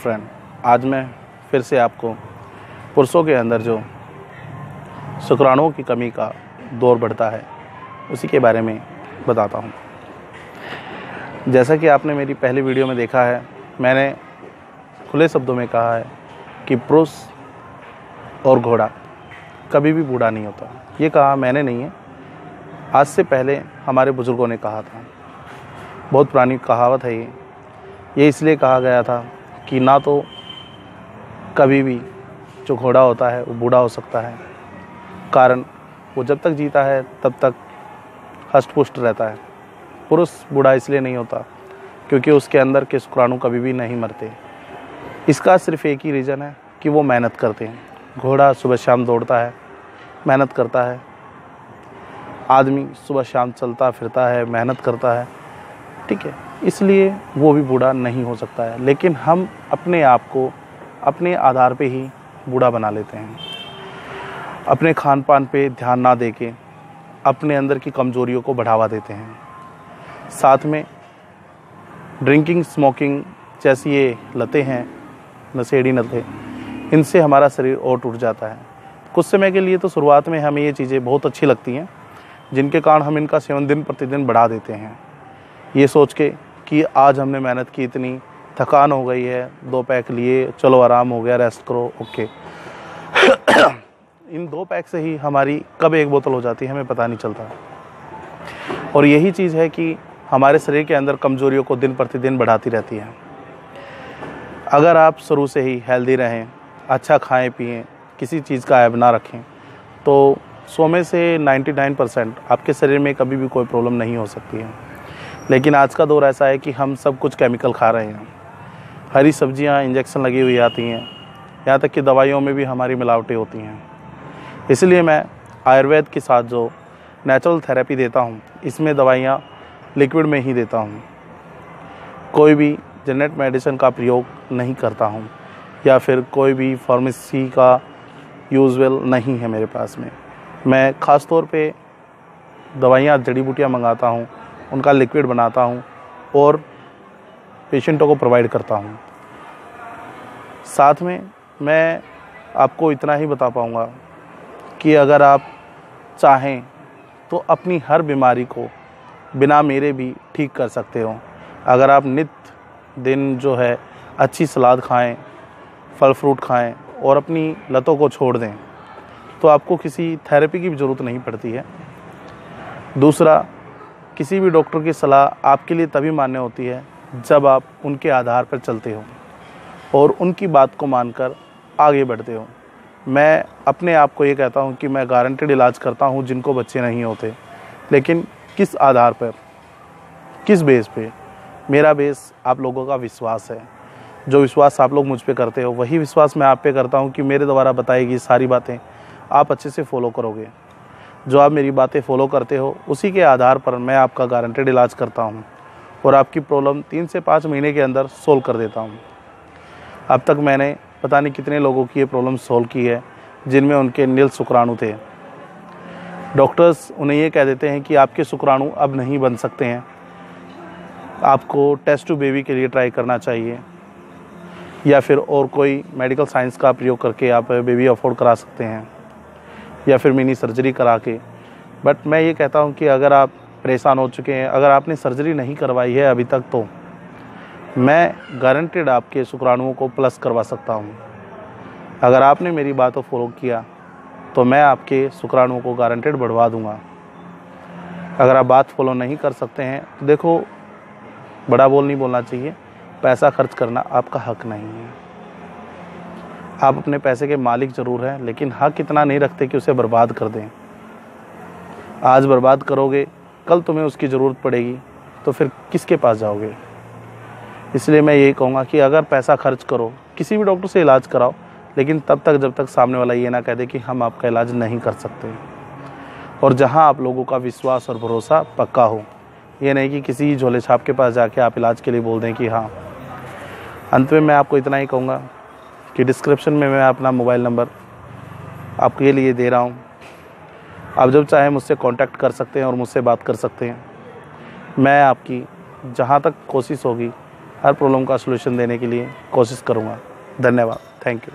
Friend, आज मैं फिर से आपको पुरुषों के अंदर जो शुक्राणुओं की कमी का दौर बढ़ता है उसी के बारे में बताता हूँ। जैसा कि आपने मेरी पहली वीडियो में देखा है, मैंने खुले शब्दों में कहा है कि पुरुष और घोड़ा कभी भी बूढ़ा नहीं होता। ये कहा मैंने नहीं है, आज से पहले हमारे बुज़ुर्गों ने कहा था। बहुत पुरानी कहावत है ये इसलिए कहा गया था कि ना तो कभी भी जो घोड़ा होता है वो बूढ़ा हो सकता है, कारण वो जब तक जीता है तब तक हष्ट पुष्ट रहता है। पुरुष बूढ़ा इसलिए नहीं होता क्योंकि उसके अंदर के शुक्राणु कभी भी नहीं मरते। इसका सिर्फ एक ही रीज़न है कि वो मेहनत करते हैं। घोड़ा सुबह शाम दौड़ता है, मेहनत करता है। आदमी सुबह शाम चलता फिरता है, मेहनत करता है, ठीक है, इसलिए वो भी बूढ़ा नहीं हो सकता है। लेकिन हम अपने आप को अपने आधार पे ही बूढ़ा बना लेते हैं। अपने खान पान पे ध्यान ना देके अपने अंदर की कमजोरियों को बढ़ावा देते हैं। साथ में ड्रिंकिंग, स्मोकिंग जैसी ये लतें हैं, नशेड़ी लतें, इनसे हमारा शरीर और टूट जाता है। कुछ समय के लिए तो शुरुआत में हमें ये चीज़ें बहुत अच्छी लगती हैं, जिनके कारण हम इनका सेवन दिन प्रतिदिन बढ़ा देते हैं, ये सोच के कि आज हमने मेहनत की, इतनी थकान हो गई है, 2 पैक लिए, चलो आराम हो गया, रेस्ट करो, ओके। इन 2 पैक से ही हमारी कब 1 बोतल हो जाती है हमें पता नहीं चलता। और यही चीज़ है कि हमारे शरीर के अंदर कमजोरियों को दिन प्रतिदिन बढ़ाती रहती है। अगर आप शुरू से ही हेल्दी रहें, अच्छा खाएं पिएं, किसी चीज़ का ऐब ना रखें, तो 100 में से 99% आपके शरीर में कभी भी कोई प्रॉब्लम नहीं हो सकती है। लेकिन आज का दौर ऐसा है कि हम सब कुछ केमिकल खा रहे हैं। हरी सब्जियां इंजेक्शन लगी हुई आती हैं, यहाँ तक कि दवाइयों में भी हमारी मिलावटें होती हैं। इसलिए मैं आयुर्वेद के साथ जो नेचुरल थेरेपी देता हूँ, इसमें दवाइयाँ लिक्विड में ही देता हूँ। कोई भी जेनेरिक मेडिसिन का प्रयोग नहीं करता हूँ या फिर कोई भी फार्मेसी का यूजुअल नहीं है मेरे पास में। मैं ख़ास तौर पे दवाइयाँ, जड़ी बूटियाँ मंगाता हूँ, उनका लिक्विड बनाता हूँ और पेशेंटों को प्रोवाइड करता हूँ। साथ में मैं आपको इतना ही बता पाऊँगा कि अगर आप चाहें तो अपनी हर बीमारी को बिना मेरे भी ठीक कर सकते हो। अगर आप नित्य दिन जो है अच्छी सलाद खाएं, फल फ्रूट खाएं और अपनी लतों को छोड़ दें, तो आपको किसी थेरेपी की भी ज़रूरत नहीं पड़ती है। दूसरा, किसी भी डॉक्टर की सलाह आपके लिए तभी मान्य होती है जब आप उनके आधार पर चलते हो और उनकी बात को मानकर आगे बढ़ते हो। मैं अपने आप को ये कहता हूँ कि मैं गारंटेड इलाज करता हूँ जिनको बच्चे नहीं होते। लेकिन किस आधार पर, किस बेस पे? मेरा बेस आप लोगों का विश्वास है। जो विश्वास आप लोग मुझ पे करते हो, वही विश्वास मैं आप पे करता हूँ कि मेरे द्वारा बताई गई सारी बातें आप अच्छे से फॉलो करोगे। जो आप मेरी बातें फॉलो करते हो, उसी के आधार पर मैं आपका गारंटेड इलाज करता हूँ और आपकी प्रॉब्लम 3 से 5 महीने के अंदर सोल्व कर देता हूँ। अब तक मैंने पता नहीं कितने लोगों की ये प्रॉब्लम सोल्व की है जिनमें उनके नील शुक्राणु थे। डॉक्टर्स उन्हें ये कह देते हैं कि आपके शुक्राणु अब नहीं बन सकते हैं, आपको टेस्ट टू बेबी के लिए ट्राई करना चाहिए या फिर और कोई मेडिकल साइंस का प्रयोग करके आप बेबी अफोर्ड करा सकते हैं या फिर मिनी सर्जरी करा के। बट मैं ये कहता हूँ कि अगर आप परेशान हो चुके हैं, अगर आपने सर्जरी नहीं करवाई है अभी तक, तो मैं गारंटेड आपके शुक्राणुओं को प्लस करवा सकता हूँ। अगर आपने मेरी बातों फॉलो किया तो मैं आपके शुक्राणुओं को गारंटेड बढ़वा दूँगा। अगर आप बात फॉलो नहीं कर सकते हैं तो देखो, बड़ा बोल नहीं बोलना चाहिए, पैसा खर्च करना आपका हक नहीं है। आप अपने पैसे के मालिक ज़रूर हैं, लेकिन हक इतना नहीं रखते कि उसे बर्बाद कर दें। आज बर्बाद करोगे, कल तुम्हें उसकी ज़रूरत पड़ेगी, तो फिर किसके पास जाओगे? इसलिए मैं यही कहूँगा कि अगर पैसा खर्च करो, किसी भी डॉक्टर से इलाज कराओ, लेकिन तब तक जब तक सामने वाला ये ना कह दे कि हम आपका इलाज नहीं कर सकते। और जहाँ आप लोगों का विश्वास और भरोसा पक्का हो, ये नहीं कि किसी झोले छाप के पास जाके आप इलाज के लिए बोल दें कि हाँ। अंत में मैं आपको इतना ही कहूँगा कि डिस्क्रिप्शन में मैं अपना मोबाइल नंबर आपके लिए दे रहा हूँ। आप जब चाहें मुझसे कांटेक्ट कर सकते हैं और मुझसे बात कर सकते हैं। मैं आपकी जहाँ तक कोशिश होगी हर प्रॉब्लम का सलूशन देने के लिए कोशिश करूँगा। धन्यवाद। Thank you.